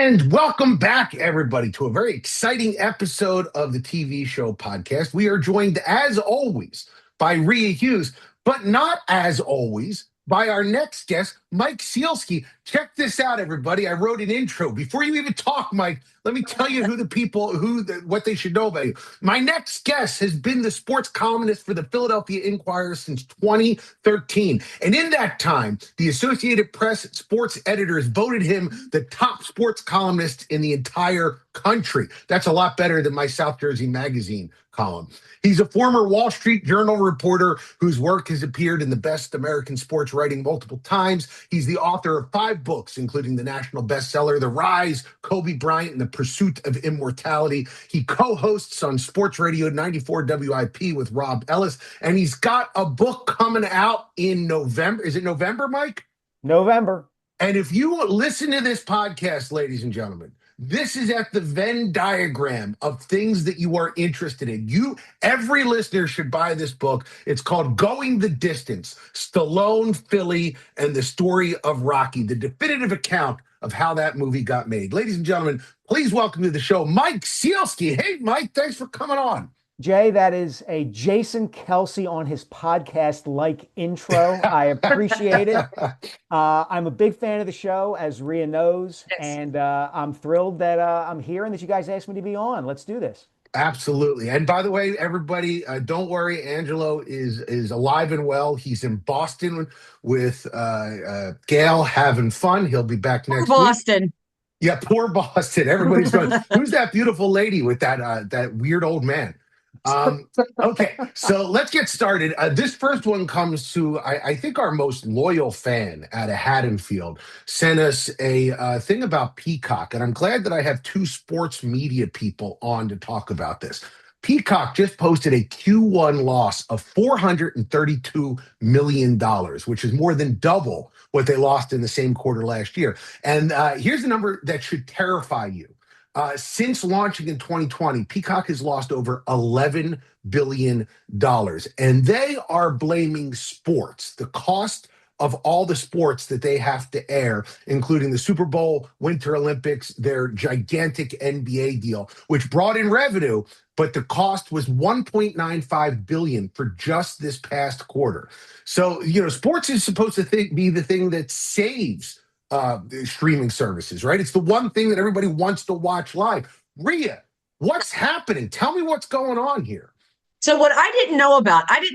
And welcome back, everybody, to a very exciting episode of the TV show podcast. We are joined, as always, by Rhea Hughes, but not as always by our next guest, Mike Sielski. Check this out, everybody. I wrote an intro. Before you even talk, Mike, let me tell you what they should know about you. My next guest has been the sports columnist for the Philadelphia Inquirer since 2013. And in that time, the Associated Press sports editors voted him the top sports columnist in the entire country. That's a lot better than my South Jersey Magazine column. He's a former Wall Street Journal reporter whose work has appeared in the best American sports writing multiple times. He's the author of 5 books, including the national bestseller, The Rise, Kobe Bryant, and the Pursuit of Immortality. He co-hosts on Sports Radio 94 WIP with Rob Ellis, and he's got a book coming out in November. Is it November, Mike? November. And if you listen to this podcast, ladies and gentlemen, this is at the Venn diagram of things that you are interested in. Every listener should buy this book. It's called Going the Distance, Stallone, Philly, and the Story of Rocky, the definitive account of how that movie got made. Ladies and gentlemen, please welcome to the show, Mike Sielski. Hey, Mike, thanks for coming on. Jay, that is a Jason Kelsey on his podcast-like intro. I appreciate it. I'm a big fan of the show, as Rhea knows, yes. And I'm thrilled that I'm here and that you guys asked me to be on. Let's do this. Absolutely. And by the way, everybody, don't worry. Angelo is alive and well. He's in Boston with Gail having fun. He'll be back next week. Boston. Yeah, poor Boston. Everybody's going, who's that beautiful lady with that weird old man? Okay, so let's get started. This first one comes to, I think, our most loyal fan out of Haddonfield sent us a thing about Peacock, and I'm glad that I have 2 sports media people on to talk about this. Peacock just posted a Q1 loss of $432 million, which is more than double what they lost in the same quarter last year. And here's a number that should terrify you. Since launching in 2020, Peacock has lost over $11 billion. And they are blaming sports, the cost of all the sports that they have to air, including the Super Bowl, Winter Olympics, their gigantic NBA deal, which brought in revenue, but the cost was $1.95 billion for just this past quarter. So, sports is supposed to be the thing that saves streaming services, right? It's the one thing that everybody wants to watch live. Rhea, what's happening? Tell me what's going on here. So what I didn't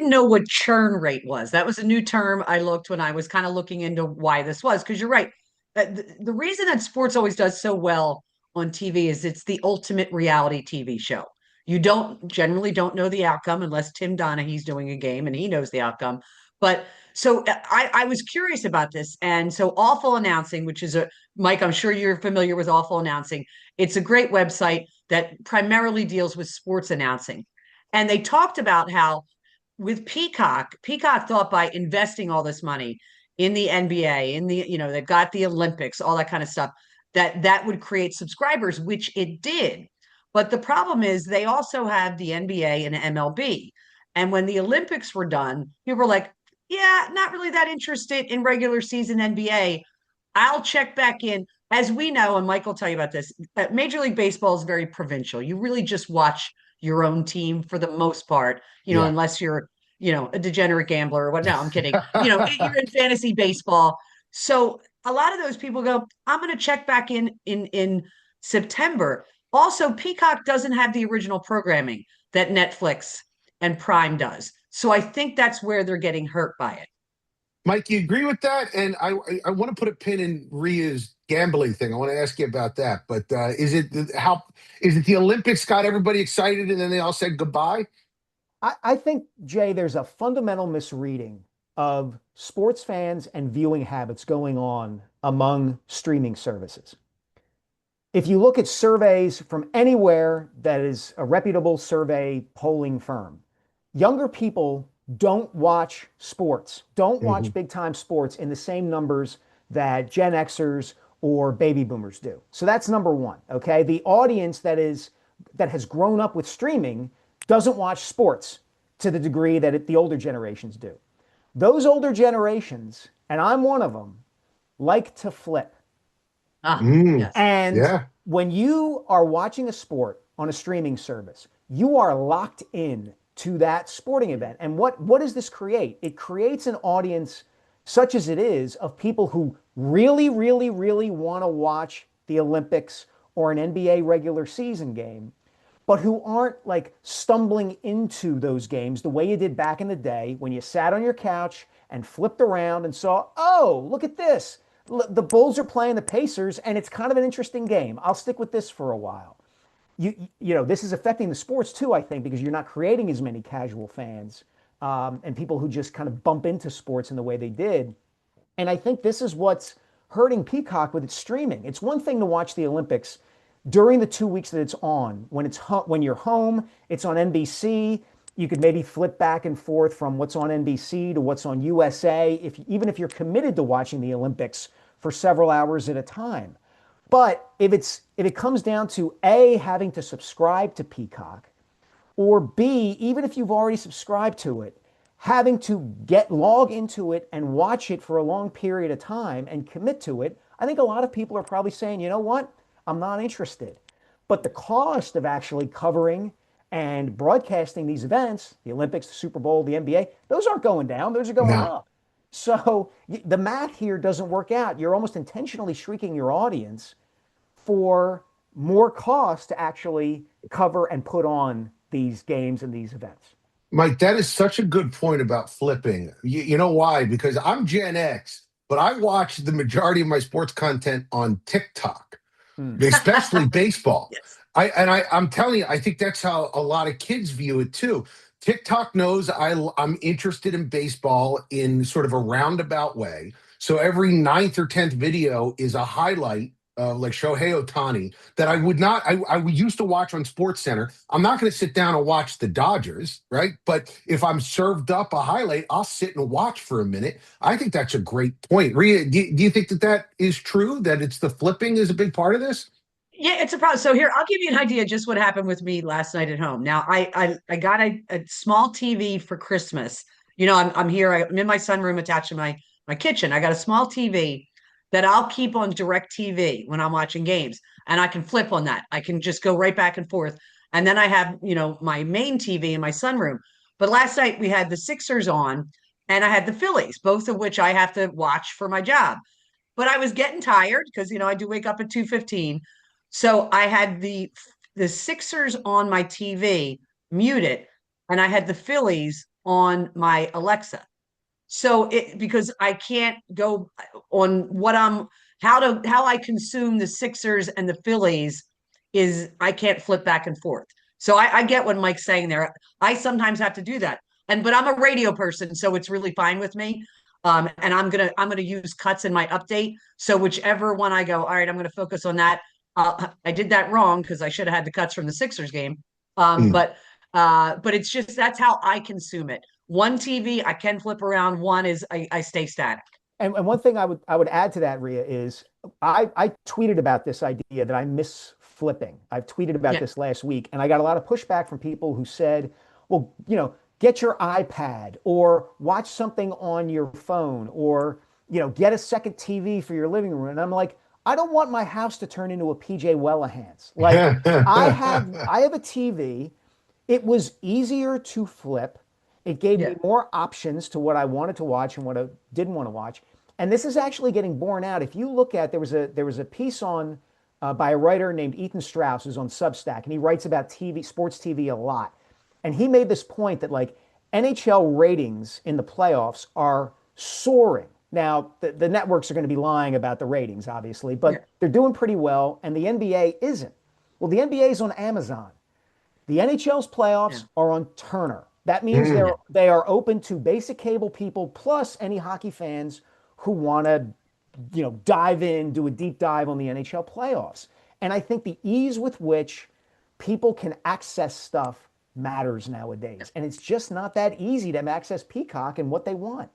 know what churn rate was. That was a new term I looked when I was kind of looking into why this was, because you're right. The reason that sports always does so well on TV is it's the ultimate reality TV show. You generally don't know the outcome unless Tim Donaghy's doing a game and he knows the outcome. But so I was curious about this. And so Awful Announcing, which is Mike, I'm sure you're familiar with Awful Announcing. It's a great website that primarily deals with sports announcing. And they talked about how with Peacock thought by investing all this money in the NBA, they've got the Olympics, all that kind of stuff, that would create subscribers, which it did. But the problem is they also have the NBA and MLB. And when the Olympics were done, people were like, yeah, not really that interested in regular season NBA. I'll check back in. As we know, and Mike will tell you about this, Major League Baseball is very provincial. You really just watch your own team for the most part, unless you're, a degenerate gambler or what. No, I'm kidding. You're in fantasy baseball. So a lot of those people go, I'm going to check back in September. Also, Peacock doesn't have the original programming that Netflix and Prime does. So I think that's where they're getting hurt by it. Mike, you agree with that? And I want to put a pin in Rhea's gambling thing. I want to ask you about that. But is it the Olympics got everybody excited and then they all said goodbye? I think, Jay, there's a fundamental misreading of sports fans and viewing habits going on among streaming services. If you look at surveys from anywhere that is a reputable survey polling firm, younger people don't watch sports, don't watch big time sports in the same numbers that Gen Xers or baby boomers do. So that's number one, okay? The audience that has grown up with streaming doesn't watch sports to the degree that the older generations do. Those older generations, and I'm one of them, like to flip. Ah, Mm, yes. And yeah. when you are watching a sport on a streaming service, you are locked in to that sporting event. And what does this create? It creates an audience, such as it is, of people who really, really, really want to watch the Olympics or an NBA regular season game, but who aren't like stumbling into those games the way you did back in the day when you sat on your couch and flipped around and saw, oh, look at this. The Bulls are playing the Pacers, and it's kind of an interesting game. I'll stick with this for a while. This is affecting the sports too, I think, because you're not creating as many casual fans and people who just kind of bump into sports in the way they did. And I think this is what's hurting Peacock with its streaming. It's one thing to watch the Olympics during the 2 weeks that it's on. When you're home, it's on NBC. You could maybe flip back and forth from what's on NBC to what's on USA, even if you're committed to watching the Olympics for several hours at a time. But if it comes down to A, having to subscribe to Peacock, or B, even if you've already subscribed to it, having to log into it and watch it for a long period of time and commit to it, I think a lot of people are probably saying, you know what? I'm not interested. But the cost of actually covering and broadcasting these events, the Olympics, the Super Bowl, the NBA, those aren't going down, those are going No. up. So the math here doesn't work out. You're almost intentionally shrinking your audience for more cost to actually cover and put on these games and these events. Mike, that is such a good point about flipping. You know why? Because I'm Gen X, but I watch the majority of my sports content on TikTok, Hmm. especially baseball. Yes. I'm telling you, I think that's how a lot of kids view it too. TikTok knows I'm interested in baseball in sort of a roundabout way. So every ninth or 10th video is a highlight, like Shohei Ohtani, that I would not, I used to watch on Sports Center. I'm not going to sit down and watch the Dodgers, right? But if I'm served up a highlight, I'll sit and watch for a minute. I think that's a great point. Rhea, do you think that is true, that it's the flipping is a big part of this? Yeah, it's a problem. So here, I'll give you an idea just what happened with me last night at home. Now, I got a small TV for Christmas. I'm here. I'm in my sunroom attached to my kitchen. I got a small TV that I'll keep on direct TV when I'm watching games, and I can flip on that. I can just go right back and forth. And then I have, my main TV in my sunroom. But last night we had the Sixers on, and I had the Phillies, both of which I have to watch for my job. But I was getting tired because I do wake up at 2:15. So I had the Sixers on my TV muted, and I had the Phillies on my Alexa. So because I can't go on how I consume the Sixers and the Phillies is I can't flip back and forth. So I get what Mike's saying there. I sometimes have to do that. But I'm a radio person, so it's really fine with me. And I'm gonna use cuts in my update. So whichever one I go, all right, I'm gonna focus on that. I did that wrong because I should have had the cuts from the Sixers game. Um, Mm. but but it's just that's how I consume it. One TV I can flip around. One is I stay static. And one thing I would add to that, Rhea, is I tweeted about this idea that I miss flipping. I've tweeted about Yeah, this last week, and I got a lot of pushback from people who said, well, get your iPad or watch something on your phone or, get a second TV for your living room. And I'm like, I don't want my house to turn into a PJ Wellahans. Like I have a TV. It was easier to flip. It gave yeah, me more options to what I wanted to watch and what I didn't want to watch. And this is actually getting borne out. If you look at there was a piece on by a writer named Ethan Strauss who's on Substack, and he writes about TV, sports TV a lot. And he made this point that like NHL ratings in the playoffs are soaring. Now, the networks are going to be lying about the ratings, obviously, yeah, but they're doing pretty well, and the NBA isn't. Well, the NBA is on Amazon. The NHL's yeah, playoffs are on Turner. That means Mm. they are open to basic cable people plus any hockey fans who want to, dive in, do a deep dive on the NHL playoffs. And I think the ease with which people can access stuff matters nowadays. And it's just not that easy to access Peacock and what they want.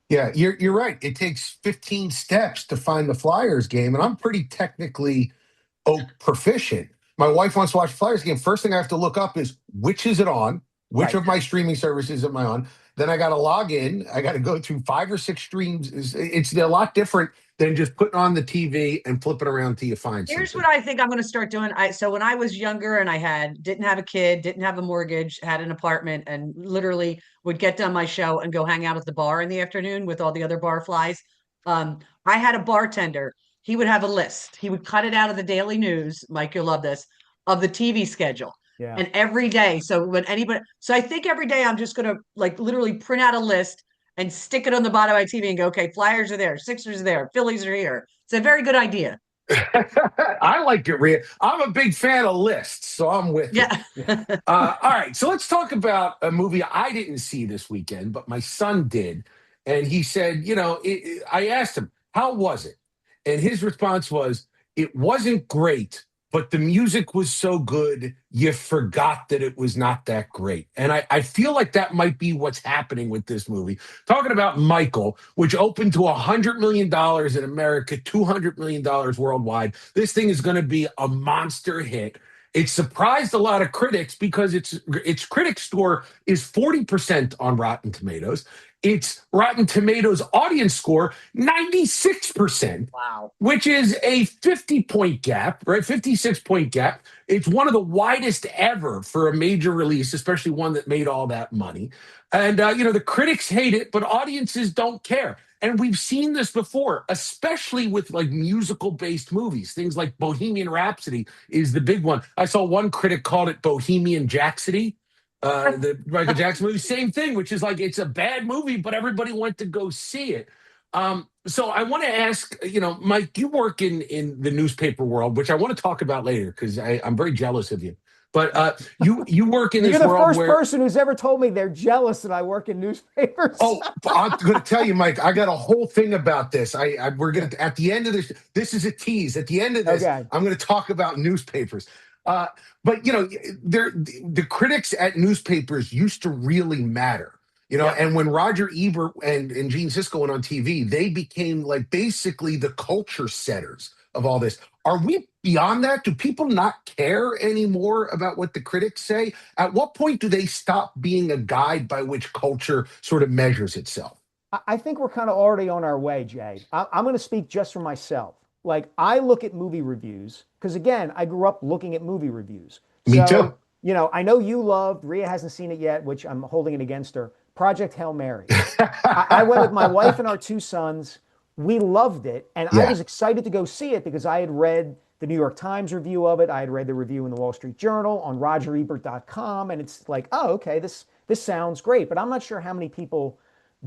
Yeah, you're right. It takes 15 steps to find the Flyers game, and I'm pretty technically proficient. My wife wants to watch the Flyers game. First thing I have to look up is which is it on? Which Right. of my streaming services am I on? Then I got to log in. I got to go through 5 or 6 streams. It's a lot different than just putting on the TV and flipping around till you find Here's something. what I think I'm going to start doing. So when I was younger and didn't have a kid, didn't have a mortgage, had an apartment, and literally would get done my show and go hang out at the bar in the afternoon with all the other bar flies. I had a bartender. He would have a list. He would cut it out of the daily news. Mike, you'll love this, of the TV schedule. Yeah. And every day, so I think every day I'm just going to like literally print out a list and stick it on the bottom of my TV and go, okay, Flyers are there, Sixers are there, Phillies are here. It's a very good idea. I like it, Rhea. I'm a big fan of lists, so I'm with you. Yeah. All right, so let's talk about a movie I didn't see this weekend, but my son did. And he said, I asked him, how was it? And his response was, it wasn't great, but the music was so good, you forgot that it was not that great. And I feel like that might be what's happening with this movie. Talking about Michael, which opened to $100 million in America, $200 million worldwide. This thing is going to be a monster hit. It surprised a lot of critics because its critic score is 40% on Rotten Tomatoes. Its Rotten Tomatoes audience score, 96%. Wow. Which is a 50-point gap, right? 56-point gap. It's one of the widest ever for a major release, especially one that made all that money. And, the critics hate it, but audiences don't care. And we've seen this before, especially with like musical-based movies. Things like Bohemian Rhapsody is the big one. I saw one critic called it Bohemian Jacksody, the Michael Jackson movie. Same thing, which is like it's a bad movie, but everybody went to go see it. So I want to ask, Mike, you work in the newspaper world, which I want to talk about later because I'm very jealous of you. But you work in this You're the world first where person who's ever told me they're jealous that I work in newspapers. Oh, I'm going to tell you, Mike. I got a whole thing about this. We're going to at the end of this. This is a tease. At the end of this, Okay. I'm going to talk about newspapers. But the critics at newspapers used to really matter. And when Roger Ebert and Gene Siskel went on TV, they became like basically the culture setters of all this. Are we beyond that? Do people not care anymore about what the critics say? At what point do they stop being a guide by which culture sort of measures itself? I think we're kind of already on our way, Jay. I'm going to speak just for myself. Like, I look at movie reviews because, again, I grew up looking at movie reviews. Me too. I know you loved, Rhea hasn't seen it yet, which I'm holding it against her, Project Hail Mary. I went with my wife and our 2 sons. We loved it. And I was excited to go see it because I had read the New York Times review of it. I had read the review in the Wall Street Journal on RogerEbert.com. And it's like, oh, okay, this sounds great. But I'm not sure how many people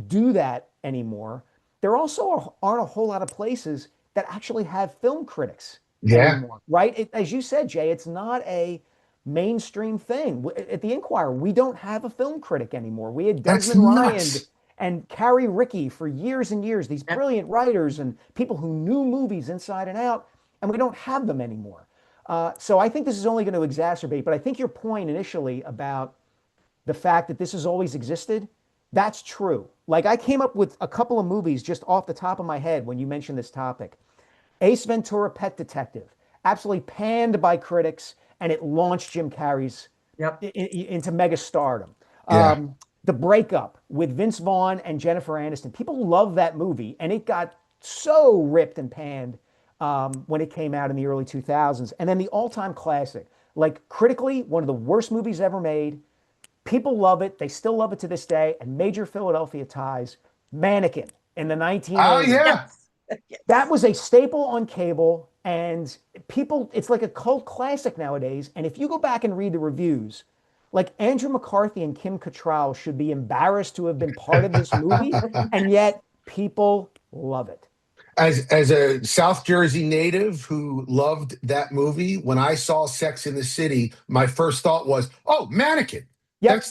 do that anymore. There also aren't a whole lot of places that actually have film critics anymore, right? As you said, Jay, it's not a mainstream thing. At the Inquirer, we don't have a film critic anymore. We had Desmond Ryan and Carrie Rickey for years and years, these brilliant writers and people who knew movies inside and out, and we don't have them anymore. So I think this is only going to exacerbate, but I think your point initially about the fact that this has always existed, that's true. Like, I came up with a couple of movies just off the top of my head when you mentioned this topic. Ace Ventura, Pet Detective, absolutely panned by critics, and it launched Jim Carrey's into mega stardom. The Breakup with Vince Vaughn and Jennifer Aniston. People love that movie, and it got so ripped and panned when it came out in the early 2000s. And then the all-time classic, like critically, one of the worst movies ever made. People love it. They still love it to this day. And major Philadelphia ties, Mannequin in the 1980s. Oh, yeah. That was a staple on cable, and people, it's like a cult classic nowadays. And if you go back and read the reviews, like Andrew McCarthy and Kim Cattrall should be embarrassed to have been part of this movie, and yet people love it. As a South Jersey native who loved that movie, when I saw Sex in the City, my first thought was, "Oh, Mannequin." Yep.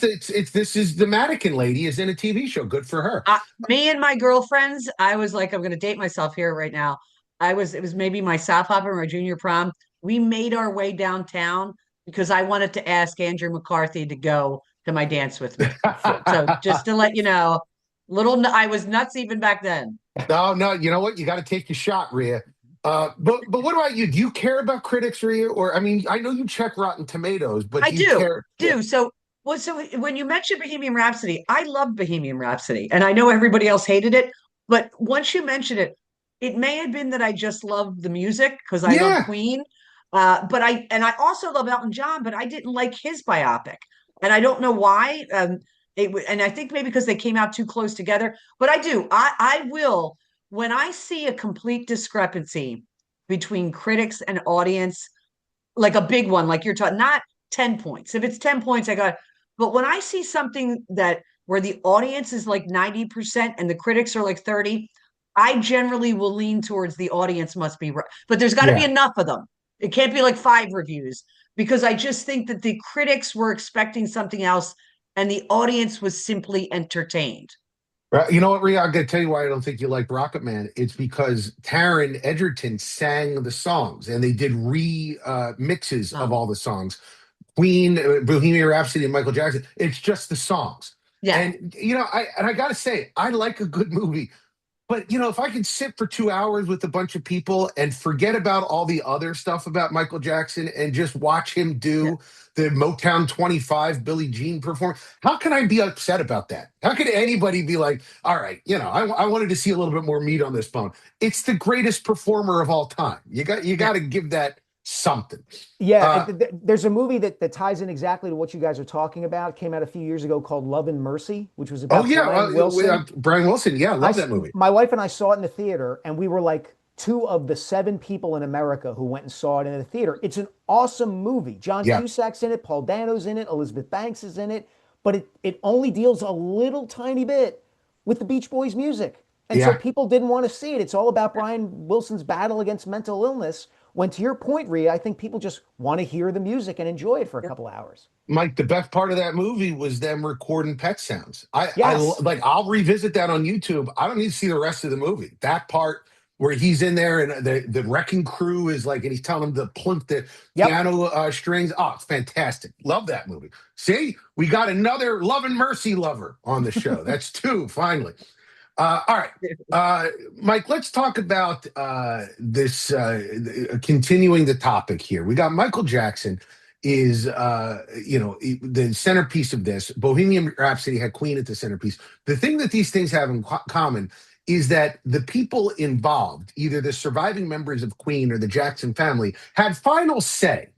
This is the Mannequin lady is in a TV show. Good for her. Me and my girlfriends, I was like, I'm going to date myself here right now. It was maybe my sock hopper, my junior prom. We made our way downtown because I wanted to ask Andrew McCarthy to go to my dance with me. So just to let you know, I was nuts even back then. No, you know what? You got to take your shot, Rhea. But what about you? Do you care about critics, Rhea? Or I mean, I know you check Rotten Tomatoes, but I do you do. care? So Well, so when you mentioned Bohemian Rhapsody, I love Bohemian Rhapsody, and I know everybody else hated it, but once you mention it, it may have been that I just love the music because I love Yeah, Queen. But I also love Elton John, but I didn't like his biopic, and I don't know why. And I think maybe because they came out too close together. But I do. I will when I see a complete discrepancy between critics and audience, like a big one, like you're talking, not 10 points. If it's 10 points, I got, but when I see something that where the audience is like 90% and the critics are like 30, I generally will lean towards the audience must be right. But there's got to be yeah. enough of them. It can't be like 5 reviews because I just think that the critics were expecting something else and the audience was simply entertained. Right. You know what, Rhea? I'm going to tell you why I don't think you like Rocket Man. It's because Taron Egerton sang the songs and they did mixes of Um, all the songs. Queen, Bohemian Rhapsody, and Michael Jackson. It's just the songs. yeah. And I got to say, I like a good movie. But if I could sit for 2 hours with a bunch of people and forget about all the other stuff about Michael Jackson and just watch him Yeah. do the Motown 25 Billie Jean performance, how can I be upset about that? How could anybody be like, all right, I wanted to see a little bit more meat on this bone. It's the greatest performer of all time. You got Yeah. to give that something. Yeah, Uh, there's a movie that ties in exactly to what you guys are talking about. It came out a few years ago called Love and Mercy, which was oh about yeah, Brian Wilson. Brian Wilson. Yeah, love that movie. My wife and I saw it in the theater, and we were like two of the 7 people in America who went and saw it in the theater. It's an awesome movie. John Yeah, Cusack's in it, Paul Dano's in it, Elizabeth Banks is in it, but it only deals a little tiny bit with the Beach Boys music. And so yeah. people didn't want to see it. It's all about Brian Wilson's battle against mental illness. When to your point, Rhea, I think people just want to hear the music and enjoy it for a couple hours. Mike, the best part of that movie was them recording pet sounds. Yes. Like I'll revisit that on YouTube. I don't need to see the rest of the movie. That part where he's in there and the wrecking crew is like, and he's telling them to plunk the Yep. piano strings. Oh, it's fantastic. Love that movie. See, we got another Love and Mercy lover on the show. That's two finally. All right, Mike. Let's talk about this. Continuing the topic here, we got Michael Jackson is the centerpiece of this. Bohemian Rhapsody had Queen at the centerpiece. The thing that these things have in common is that the people involved, either the surviving members of Queen or the Jackson family, had final say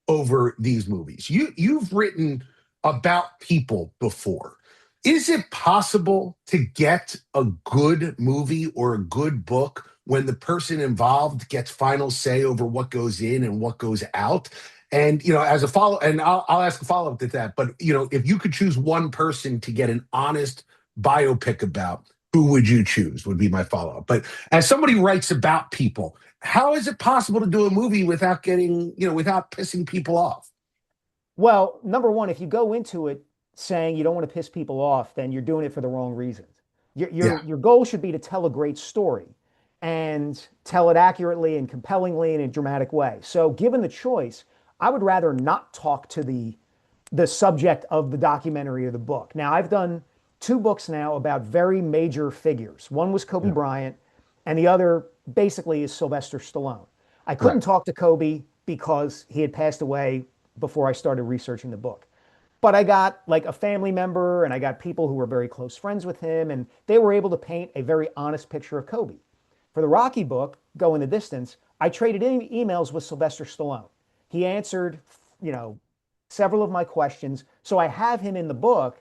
over these movies. You've written about people before. Is it possible to get a good movie or a good book when the person involved gets final say over what goes in and what goes out? And as a follow, and I'll ask a follow up to that. But if you could choose one person to get an honest biopic about, who would you choose? Would be my follow up. But as somebody writes about people, how is it possible to do a movie without without pissing people off? Well, number one, if you go into it saying you don't want to piss people off, then you're doing it for the wrong reasons. Yeah, Your goal should be to tell a great story and tell it accurately and compellingly in a dramatic way. So, given the choice, I would rather not talk to the subject of the documentary or the book. Now, I've done 2 books now about very major figures. One was Kobe yeah, Bryant, and the other basically is Sylvester Stallone. I couldn't right. talk to Kobe because he had passed away before I started researching the book. But I got like a family member and I got people who were very close friends with him, and they were able to paint a very honest picture of Kobe. For the Rocky book, Go in the Distance, I traded in emails with Sylvester Stallone. He answered, you know, several of my questions. So I have him in the book,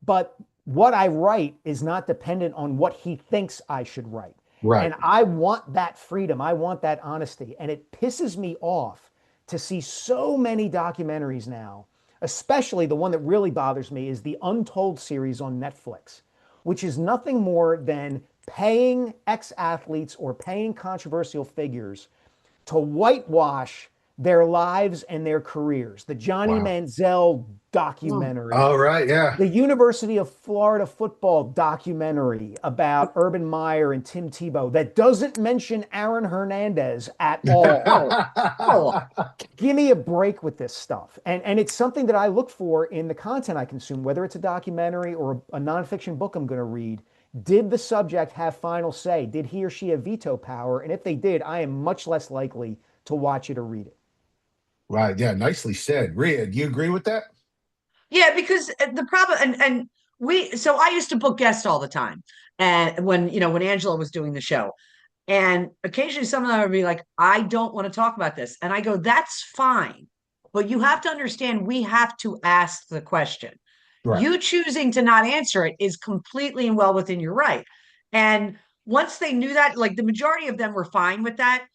but what I write is not dependent on what he thinks I should write. Right. And I want that freedom. I want that honesty. And it pisses me off to see so many documentaries now, especially the one that really bothers me is the Untold series on Netflix, which is nothing more than paying ex athletes or paying controversial figures to whitewash their lives and their careers. The Johnny Wow. Manziel Oh, documentary, All right. Yeah. the University of Florida football documentary about Urban Meyer and Tim Tebow that doesn't mention Aaron Hernandez at all. oh, oh. Give me a break with this stuff. And it's something that I look for in the content I consume, whether it's a documentary or a nonfiction book I'm going to read. Did the subject have final say? Did he or she have veto power? And if they did, I am much less likely to watch it or read it. Right. Yeah. Nicely said. Rhea, do you agree with that? Yeah, because the problem and so I used to book guests all the time. And when Angela was doing the show, and occasionally some of them would be like, I don't want to talk about this. And I go, that's fine. But you have to understand we have to ask the question. Right. You choosing to not answer it is completely and well within your right. And once they knew that, like the majority of them were fine with that.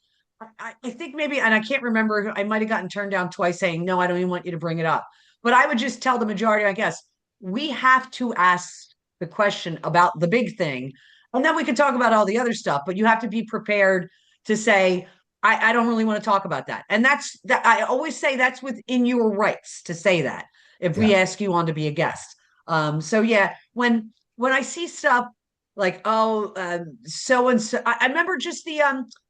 I think maybe, and I can't remember, I might have gotten turned down twice saying, no, I don't even want you to bring it up. But I would just tell the majority, I guess, we have to ask the question about the big thing. And then we can talk about all the other stuff, but you have to be prepared to say, I don't really want to talk about that. And that's that. I always say that's within your rights to say that if we Yeah. ask you on to be a guest. So yeah, when I see stuff like, oh, so and so, I remember just the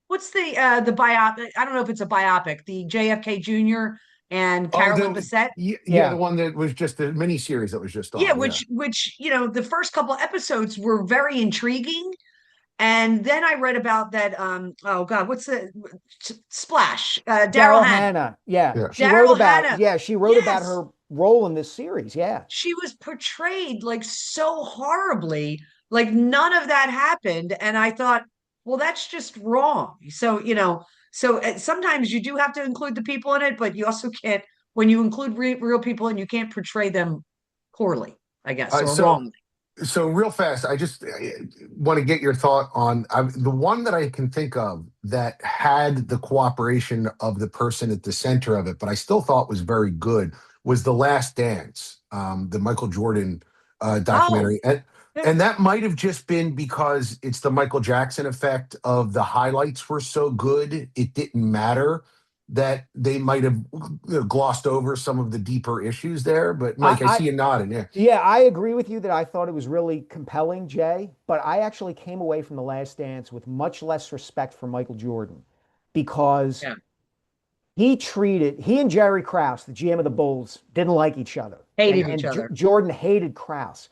what's the biopic? I don't know if it's a biopic. The JFK Jr. and Oh, Carolyn Bessette. yeah, the one that was just the miniseries that was just Yeah, on. Yeah. which the first couple episodes were very intriguing, and then I read about that. Oh God, what's the Splash? Daryl Daryl Hannah. Hannah. Yeah. Yeah. Daryl Hannah. She wrote about Yes, her role in this series. Yeah. she was portrayed like so horribly, like none of that happened, and I thought, well, that's just wrong. So sometimes you do have to include the people in it, but you also can't when you include real people and you can't portray them poorly, I guess, or So wrongly. real fast, I just want to get your thought on the one that I can think of that had the cooperation of the person at the center of it, but I still thought was very good was The Last Dance, the Michael Jordan Oh, documentary. And that might have just been because it's the Michael Jackson effect of the highlights were so good, it didn't matter that they might have glossed over some of the deeper issues there. But Mike, I I see you nodding. Yeah. Yeah, I agree with you that I thought it was really compelling, Jay, but I actually came away from The Last Dance with much less respect for Michael Jordan because yeah, he and Jerry Krause, the GM of the Bulls, didn't like each other. And, hated each and other. Jordan hated Krause.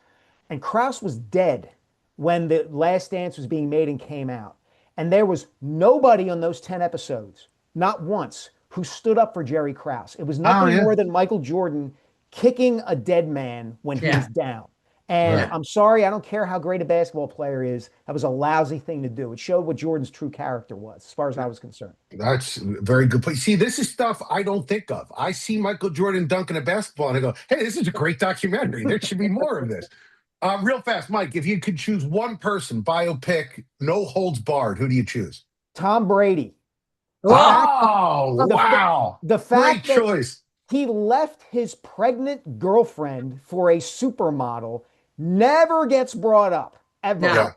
And Krause was dead when The Last Dance was being made and came out. And there was nobody on those 10 episodes, not once, who stood up for Jerry Krause. It was Oh nothing yeah. more than Michael Jordan kicking a dead man when he was Yeah, down. And Right. yeah. I'm sorry, I don't care how great a basketball player is. That was a lousy thing to do. It showed what Jordan's true character was, as far as I was concerned. That's a very good point. See, this is stuff I don't think of. I see Michael Jordan dunking a basketball and I go, hey, this is a great documentary. There should be more of this. Real fast, Mike, if you could choose one person, biopic, no holds barred, who do you choose? Tom Brady. The Oh, fact, Oh, the, wow. the Great fact that choice. he left his pregnant girlfriend for a supermodel never gets brought up ever. no. Yeah.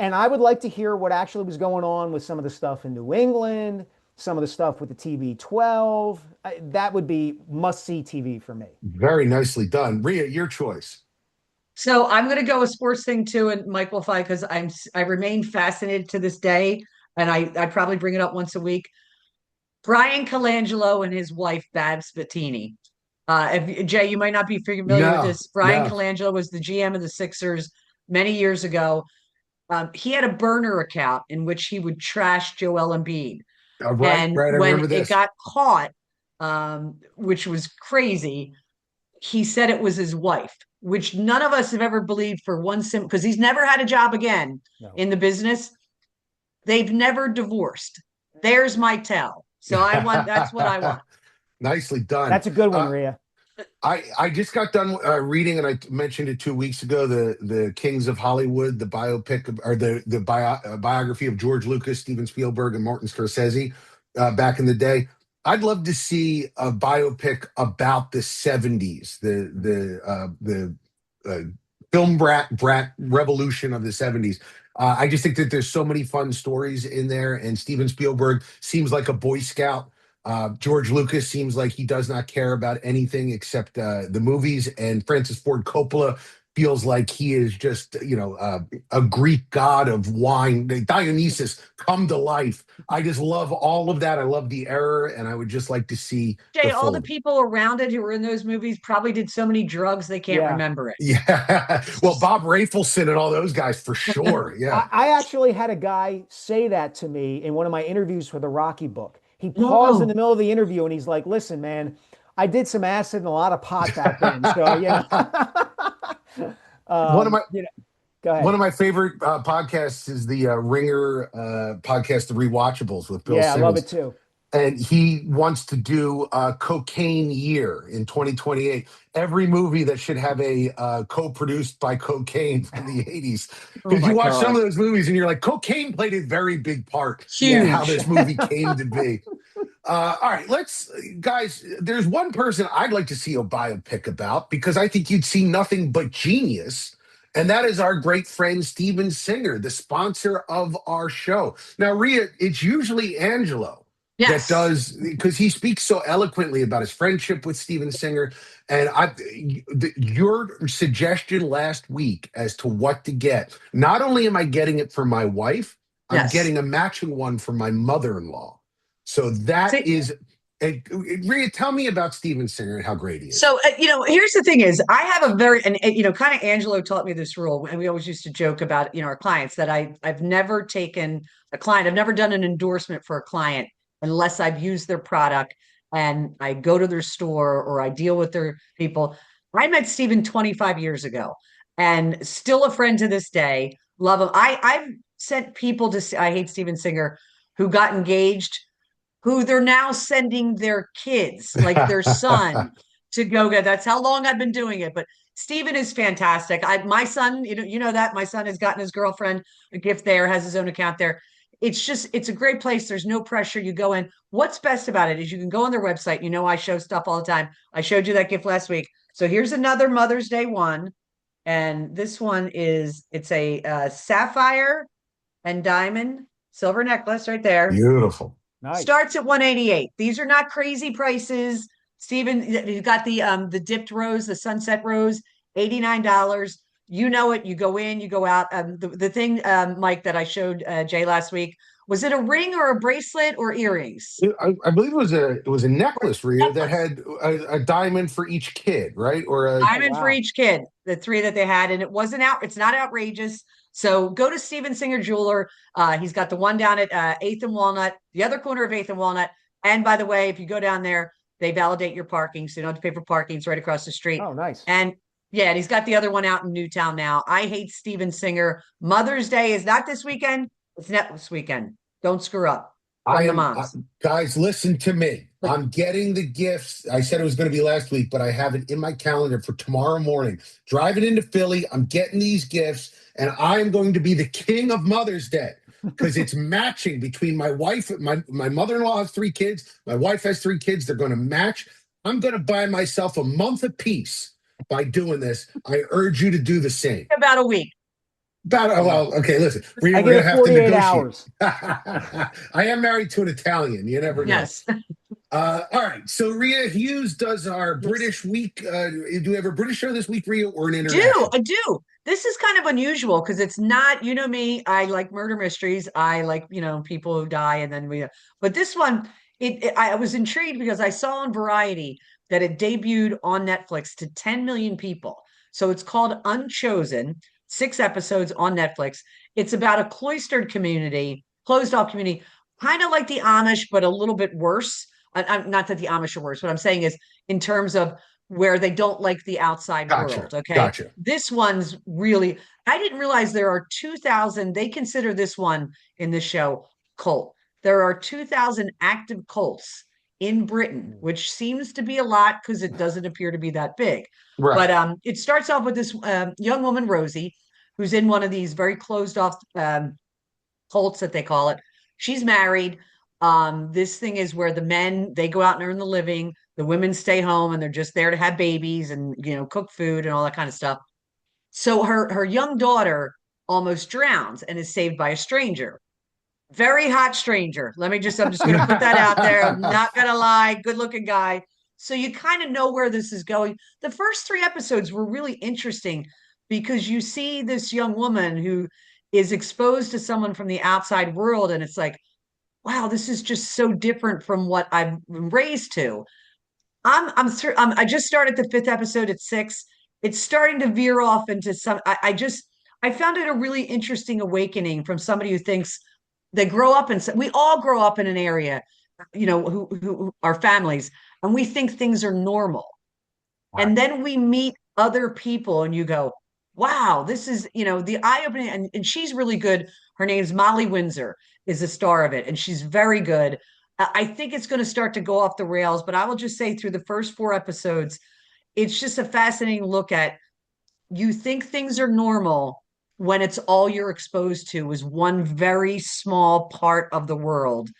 And I would like to hear what actually was going on with some of the stuff in New England, some of the stuff with the TB12. That would be must see TV for me. Very nicely done. Rhea, your choice. So I'm going to go a sports thing too, and Mike will fight because I remain fascinated to this day, and I probably bring it up once a week. Brian Colangelo and his wife Babs Bettini. If Jay, you might not be familiar with No, this. Brian no. Colangelo was the GM of the Sixers many years ago. He had a burner account in which he would trash Joel Embiid. Right, And right. I when remember it this. got caught, which was crazy, he said it was his wife, which none of us have ever believed for one simple because he's never had a job again No. in the business. They've never divorced. There's my tell. So I want that's what I want. Nicely done. That's a good one, Uh, Rhea. I just got done reading, and I mentioned it 2 weeks ago. The Kings of Hollywood, the biopic or the biography of George Lucas, Steven Spielberg, and Martin Scorsese back in the day. I'd love to see a biopic about the '70s, the film brat revolution of the '70s. I just think that there's so many fun stories in there, and Steven Spielberg seems like a Boy Scout. George Lucas seems like he does not care about anything except the movies, and Francis Ford Coppola feels like he is just, a Greek god of wine, Dionysus come to life. I just love all of that. I love the era, and I would just like to see the Jay, all the full. people around it who were in those movies probably did so many drugs they can't Yeah. remember it. Yeah, well, Bob Rafelson and all those guys for sure. Yeah. I actually had a guy say that to me in one of my interviews for the Rocky book. He paused in No. the middle of the interview and he's like, listen, man, I did some acid and a lot of pot back then. So, One of my go ahead. one of my favorite podcasts is the Ringer podcast, The Rewatchables, with Bill Yeah, I love Simmons. it too. And he wants to do a cocaine year in 2028. Every movie that should have a co-produced by cocaine from the 80s. Oh Because my you watch some God. of those movies and you're like, cocaine played a very big part in how Huge. this movie came to be. All right, guys, there's one person I'd like to see a biopic about because I think you'd see nothing but genius. And that is our great friend, Steven Singer, the sponsor of our show. Now, Rhea, it's usually Angelo that Yes. does, because he speaks so eloquently about his friendship with Steven Singer. And your suggestion last week as to what to get, not only am I getting it for my wife, I'm Yes. getting a matching one for my mother-in-law. So that is, Rhea, tell me about Steven Singer and how great he is. So, here's the thing is I have a very, and kind of Angelo taught me this rule, and we always used to joke about, our clients, that I've never taken a client, I've never done an endorsement for a client unless I've used their product and I go to their store or I deal with their people. I met Steven 25 years ago and still a friend to this day. Love him. I've sent people to, I hate Steven Singer, who got engaged, who they're now sending their kids, like their son, to go get. That's how long I've been doing it. But Steven is fantastic. My son, that my son has gotten his girlfriend a gift there, has his own account there. It's a great place. There's no pressure. You go in. What's best about it is you can go on their website. I show stuff all the time. I showed you that gift last week. So here's another Mother's Day one. And this one it's a sapphire and diamond silver necklace right there. Beautiful. Nice. Starts at 188. These are not crazy prices. Steven, you've got the dipped rose, the sunset rose, $89. You know it. You go in, you go out. The thing, Mike, that I showed Jay last week, was it a ring or a bracelet or earrings? I believe it was a necklace, Rhea, that had a diamond for each kid, right? Or a diamond for each kid. The 3 that they had, and it's not outrageous. So go to Steven Singer Jeweler. He's got the one down at 8th and Walnut, the other corner of 8th and Walnut. And by the way, if you go down there, they validate your parking, so you don't have to pay for parking. It's right across the street. Oh, nice. And and he's got the other one out in Newtown now. I hate Steven Singer. Mother's Day is not this weekend. It's next weekend. Don't screw up. Guys, listen to me. I'm getting the gifts. I said it was going to be last week, but I have it in my calendar for tomorrow morning. Driving into Philly, I'm getting these gifts, and I'm going to be the king of Mother's Day because it's matching between my wife. My mother-in-law has 3 kids. My wife has 3 kids. They're going to match. I'm going to buy myself a month apiece by doing this. I urge you to do the same. About a week. Okay, listen. I give it 48 hours. I am married to an Italian. You never know. Yes. All right. So Rhea Hughes does our British week. Do we have a British show this week, Rhea, or an international? I do. This is kind of unusual because it's not, me, I like murder mysteries. I like, people who die and then but this one, I was intrigued because I saw on Variety that it debuted on Netflix to 10 million people. So it's called Unchosen, 6 episodes on Netflix. It's about a cloistered community, closed off community, kind of like the Amish, but a little bit worse. Not that the Amish are worse. What I'm saying is in terms of where they don't like the outside world. Okay. Gotcha. This one's really, I didn't realize there are 2,000. They consider this one in the show cult. There are 2,000 active cults in Britain, which seems to be a lot because it doesn't appear to be that big. Right. But it starts off with this young woman, Rosie, who's in one of these very closed off cults that they call it. She's married. This thing is where the men, they go out and earn the living. The women stay home and they're just there to have babies and, cook food and all that kind of stuff. So her young daughter almost drowns and is saved by a stranger. Very hot stranger. I'm just going to put that out there. I'm not going to lie. Good looking guy. So you kind of know where this is going. The first 3 episodes were really interesting because you see this young woman who is exposed to someone from the outside world. And it's like, wow, this is just so different from what I've been raised to. I just started the 5th episode at 6. It's starting to veer off into some, I found it a really interesting awakening from somebody who thinks they grow up we all grow up in an area, who our families, and we think things are normal. And then we meet other people and you go, wow, this is, the eye opening. And she's really good. Her name's Molly Windsor, is the star of it. And she's very good. I think it's going to start to go off the rails, but I will just say through the first 4 episodes, it's just a fascinating look at, you think things are normal when it's all you're exposed to is one very small part of the world.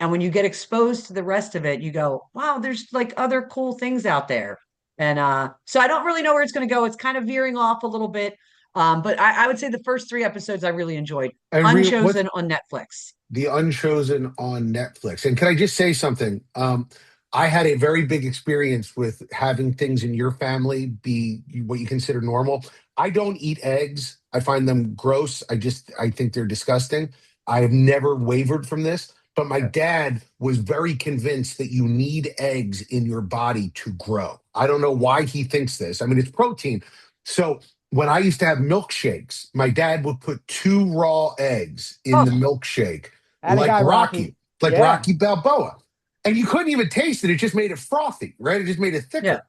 And when you get exposed to the rest of it, you go, wow, there's like other cool things out there. And so I don't really know where it's going to go. It's kind of veering off a little bit. But I would say the first 3 episodes I really enjoyed. And what's Unchosen on Netflix. The Unchosen on Netflix? And can I just say something? I had a very big experience with having things in your family be what you consider normal. I don't eat eggs. I find them gross. I think they're disgusting. I have never wavered from this, but my dad was very convinced that you need eggs in your body to grow. I don't know why he thinks this. I mean, it's protein. So when I used to have milkshakes, my dad would put 2 raw eggs in the milkshake, That like guy, Rocky, like Yeah. Rocky Balboa. And you couldn't even taste it. It just made it frothy, right? It just made it thicker. Yeah.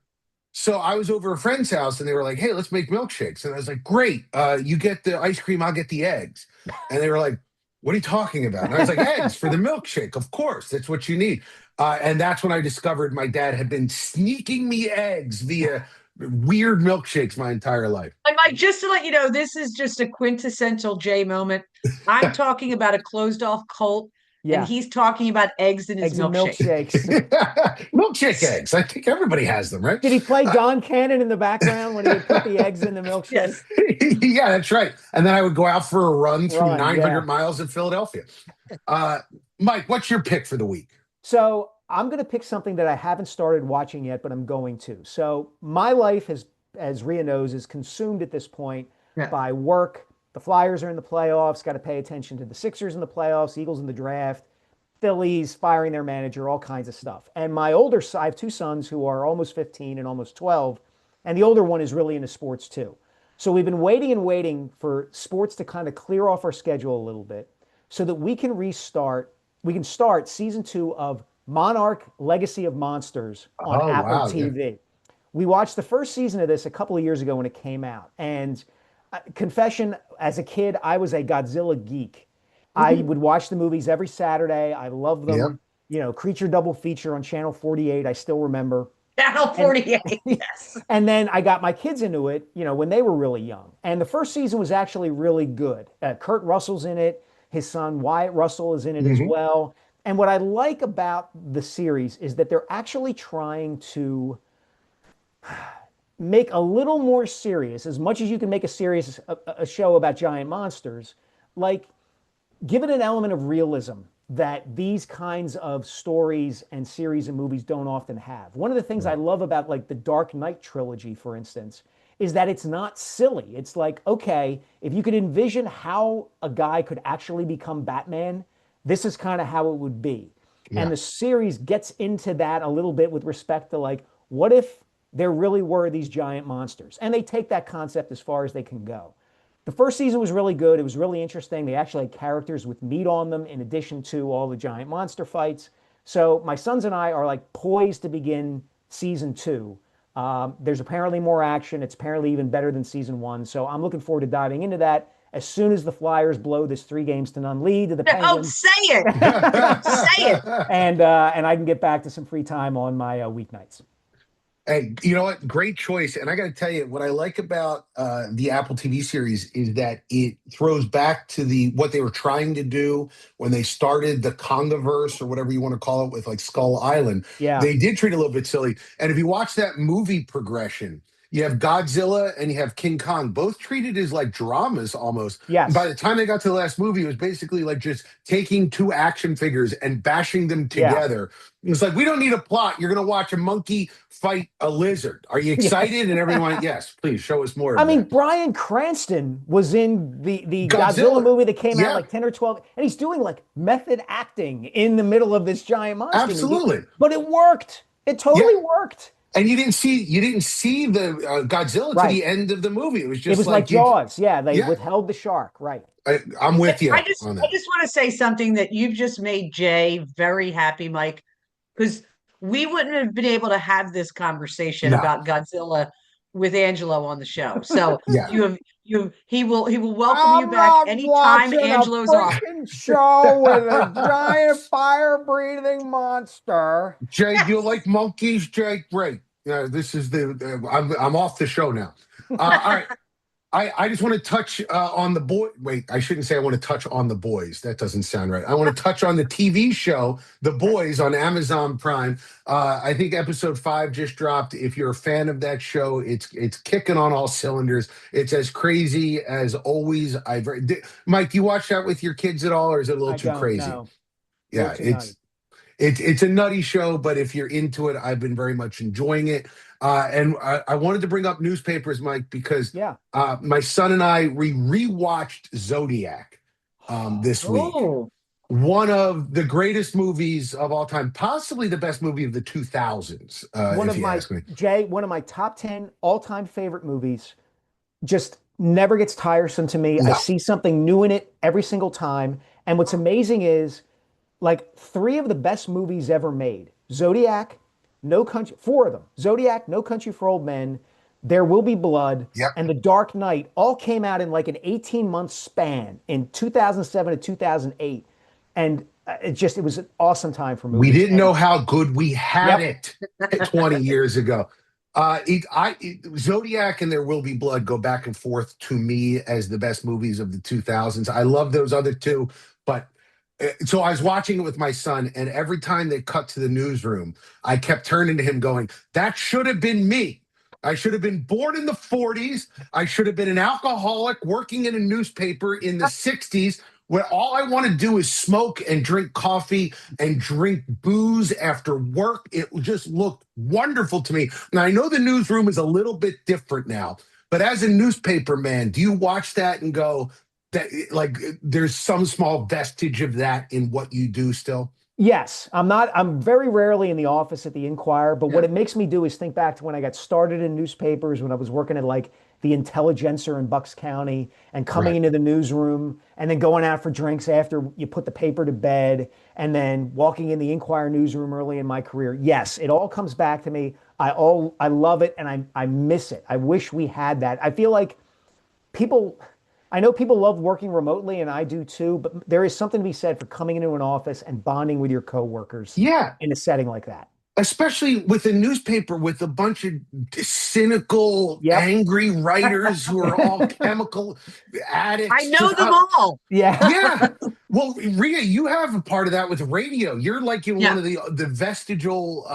So I was over a friend's house and they were like, hey, let's make milkshakes. And I was like, great. You get the ice cream, I'll get the eggs. And they were like, what are you talking about? And I was like, eggs for the milkshake. Of course, that's what you need. And that's when I discovered my dad had been sneaking me eggs via weird milkshakes my entire life. And Mike, just to let you know, this is just a quintessential Jay moment. I'm talking about a closed off cult, and he's talking about eggs in his Eggs and milkshake. milkshakes. Milkshake eggs. I think everybody has them, right? Did he play Don Cannon in the background when he would put the eggs in the milkshake? Yes. Yeah, that's right. And then I would go out for a run through 900 yeah. miles in Philadelphia. Mike, what's your pick for the week? So I'm going to pick something that I haven't started watching yet, but I'm going to. So my life has, as Rhea knows, is consumed at this point by work. The Flyers are in the playoffs. Got to pay attention to the Sixers in the playoffs, Eagles in the draft, Phillies firing their manager, all kinds of stuff. And my older son, I have 2 sons who are almost 15 and almost 12, and the older one is really into sports too. So we've been waiting and waiting for sports to kind of clear off our schedule a little bit so that we can start season 2 of Monarch: Legacy of Monsters on Apple TV. Yeah. We watched the first season of this a couple of years ago when it came out. And confession, as a kid, I was a Godzilla geek. I would watch the movies every Saturday. I loved them. Creature double feature on Channel 48. I still remember. Channel 48, yes. And then I got my kids into it, when they were really young. And the first season was actually really good. Kurt Russell's in it. His son Wyatt Russell is in it as well. And what I like about the series is that they're actually trying to make a little more serious, as much as you can make a show about giant monsters, like give it an element of realism that these kinds of stories and series and movies don't often have. One of the things I love about like the Dark Knight trilogy, for instance, is that it's not silly. It's like, okay, if you could envision how a guy could actually become Batman, this is kind of how it would be. Yeah. And the series gets into that a little bit with respect to like, what if there really were these giant monsters? And they take that concept as far as they can go. The first season was really good. It was really interesting. They actually had characters with meat on them in addition to all the giant monster fights. So my sons and I are like poised to begin season 2. There's apparently more action. It's apparently even better than season 1. So I'm looking forward to diving into that as soon as the Flyers blow this 3-0 lead to the Penguins. Oh, say it. Say it. And I can get back to some free time on my weeknights. Hey, you know what? Great choice. And I got to tell you, what I like about the Apple TV series is that it throws back to what they were trying to do when they started the Congaverse or whatever you want to call it with like Skull Island. Yeah. They did treat it a little bit silly. And if you watch that movie progression, you have Godzilla and you have King Kong, both treated as like dramas almost. Yes. And by the time they got to the last movie, it was basically like just taking 2 action figures and bashing them together. Yeah. It's like, we don't need a plot. You're going to watch a monkey fight a lizard. Are you excited? And everyone, yes, please show us more. I mean, Bryan Cranston was in the Godzilla movie that came out like 10 or 12, and he's doing like method acting in the middle of this giant monster. Absolutely. Movie. But it worked. It totally worked. And you didn't see the Godzilla to the end of the movie. It was just like Jaws. Yeah, they withheld the shark. Right. I'm with you. I just want to say something that you've just made Jay very happy, Mike, because we wouldn't have been able to have this conversation No. about Godzilla with Angelo on the show. So Yeah. he will welcome you I'm back not anytime watching a Angelo's off. freaking show with a giant fire-breathing monster. Jay, do you Yes. like monkeys, Jay? Great. This is I'm off the show now. All right. I just want to touch on the boy. Wait, I shouldn't say I want to touch on the boys. That doesn't sound right. I want to touch on the TV show, The Boys, on Amazon Prime. I think episode 5 just dropped. If you're a fan of that show, it's kicking on all cylinders. It's as crazy as always. Mike, do you watch that with your kids at all, or is it a little I too don't crazy? know. Yeah, it's a nutty show, but if you're into it, I've been very much enjoying it. And I wanted to bring up newspapers, Mike, because my son and I rewatched Zodiac this week. Oh, One of the greatest movies of all time, possibly the best movie of the 2000s, if you ask me. Jay, one of my top 10 all-time favorite movies. Just never gets tiresome to me. I No. see something new in it every single time. And what's amazing is, like, 3 of the best movies ever made: Zodiac, No Country, 4 of them: Zodiac, No Country for Old Men, There Will Be Blood, Yep. and The Dark Knight, all came out in like an 18-month span in 2007 to 2008. And it was an awesome time for movies. We didn't know how good we had Yep. it 20 years ago. Zodiac and There Will Be Blood go back and forth to me as the best movies of the 2000s. I love those other two, but so I was watching it with my son, and every time they cut to the newsroom, I kept turning to him going, that should have been me. I should have been born in the 40s. I should have been an alcoholic working in a newspaper in the 60s, where all I want to do is smoke and drink coffee and drink booze after work. It just looked wonderful to me. Now, I know the newsroom is a little bit different now, but as a newspaper man, do you watch that and go, that like there's some small vestige of that in what you do still? Yes, I'm very rarely in the office at the Inquirer, but what it makes me do is think back to when I got started in newspapers, when I was working at like the Intelligencer in Bucks County, and coming into the newsroom and then going out for drinks after you put the paper to bed, and then walking in the Inquirer newsroom early in my career. Yes, it all comes back to me. I love it, and I miss it. I wish we had that. I feel like I know people love working remotely, and I do too, but there is something to be said for coming into an office and bonding with your coworkers in a setting like that. Especially with a newspaper with a bunch of cynical, angry writers who are all chemical addicts. I know them all. Yeah. Well, Rhea, you have a part of that with radio. You're like in one of the vestigial,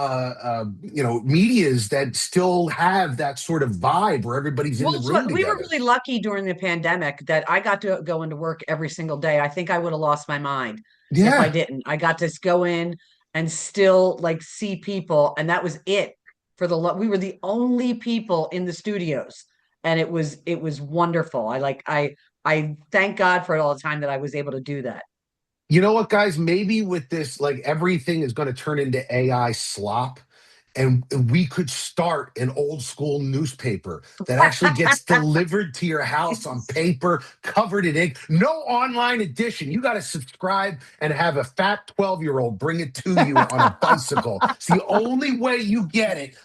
medias that still have that sort of vibe where everybody's in the room together. We were really lucky during the pandemic that I got to go into work every single day. I think I would have lost my mind if I didn't. I got to go in and still like see people, and that was it for we were the only people in the studios, and it was wonderful. I thank God for it all the time that I was able to do that. You know what, guys? Maybe with this, like, everything is going to turn into AI slop, and we could start an old school newspaper that actually gets delivered to your house on paper, covered in ink. No online edition. You got to subscribe and have a fat 12-year-old bring it to you on a bicycle. It's the only way you get it.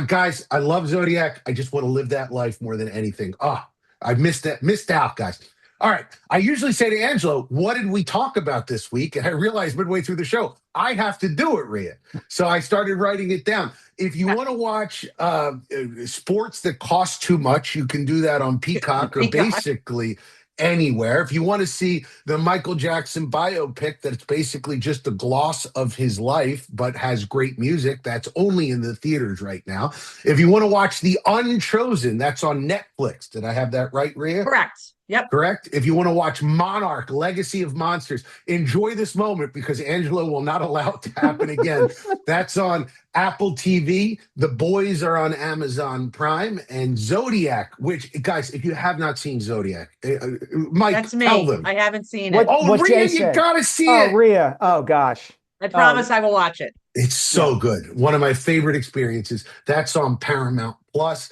Guys, I love Zodiac. I just want to live that life more than anything. I missed out, guys. All right. I usually say to Angelo, what did we talk about this week? And I realized midway through the show, I have to do it, Rhea. So I started writing it down. If you want to watch sports that cost too much, you can do that on Peacock or basically anywhere. If you want to see the Michael Jackson biopic that's basically just the gloss of his life but has great music, that's only in the theaters right now. If you want to watch The Unchosen, that's on Netflix. Did I have that right, Rhea? Correct. Yep. Correct. If you want to watch Monarch, Legacy of Monsters, enjoy this moment because Angelo will not allow it to happen again. That's on Apple TV. The Boys are on Amazon Prime, and Zodiac, which, guys, if you have not seen Zodiac, Mike, that's me. tell them. I haven't seen it. Rhea, you got to see it. Oh, Rhea. Oh, gosh. I promise I will watch it. It's so good. One of my favorite experiences. That's on Paramount Plus.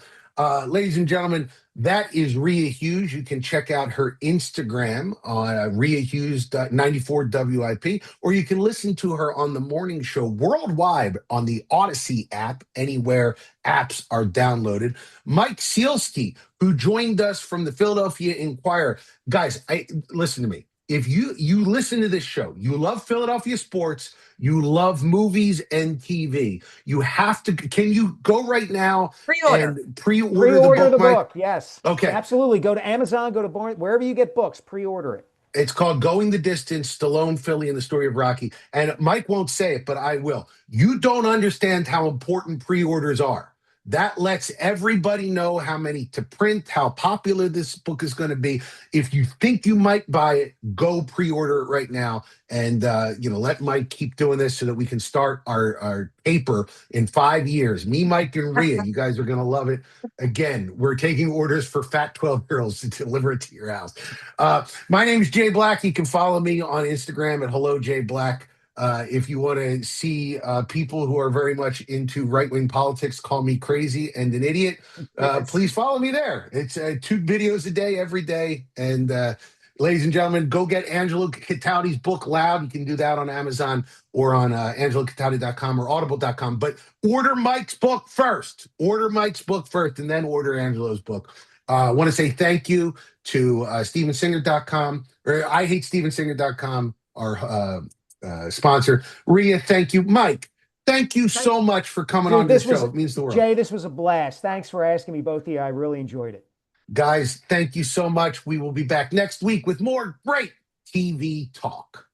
Ladies and gentlemen, That is Rhea Hughes. You can check out her Instagram on Rhea Hughes 94 WIP, or you can listen to her on the morning show worldwide on the Odyssey app, anywhere apps are downloaded. Mike Sielski, who joined us from the Philadelphia Inquirer. Guys, listen to me. If you listen to this show, you love Philadelphia sports, you love movies and TV, you have to. Can you go right now Pre-order. and pre-order Pre-order the book, Mike? yes. Okay. Absolutely. Go to Amazon, go to Barnes, wherever you get books, pre-order it. It's called Going the Distance, Stallone, Philly, and the Story of Rocky. And Mike won't say it, but I will. You don't understand how important pre-orders are. That lets everybody know how many to print, how popular this book is going to be. If you think you might buy it, go pre-order it right now. And, let Mike keep doing this so that we can start our paper in 5 years. Me, Mike, and Rhea, you guys are going to love it. Again, we're taking orders for fat 12-year-olds to deliver it to your house. My name is Jay Black. You can follow me on Instagram at Hello Jay Black. If you want to see people who are very much into right-wing politics call me crazy and an idiot, please follow me there. It's 2 videos a day, every day. And ladies and gentlemen, go get Angelo Cataldi's book, Loud. You can do that on Amazon or on angelocatali.com or audible.com. But order Mike's book first. Order Mike's book first, and then order Angelo's book. I want to say thank you to stevensinger.com, or IHateStevensinger.com, our sponsor. Rhea, thank you. Mike, thank you so much for coming on this show. It means the world. Jay, this was a blast. Thanks for asking me, both of you. I really enjoyed it. Guys, thank you so much. We will be back next week with more great TV talk.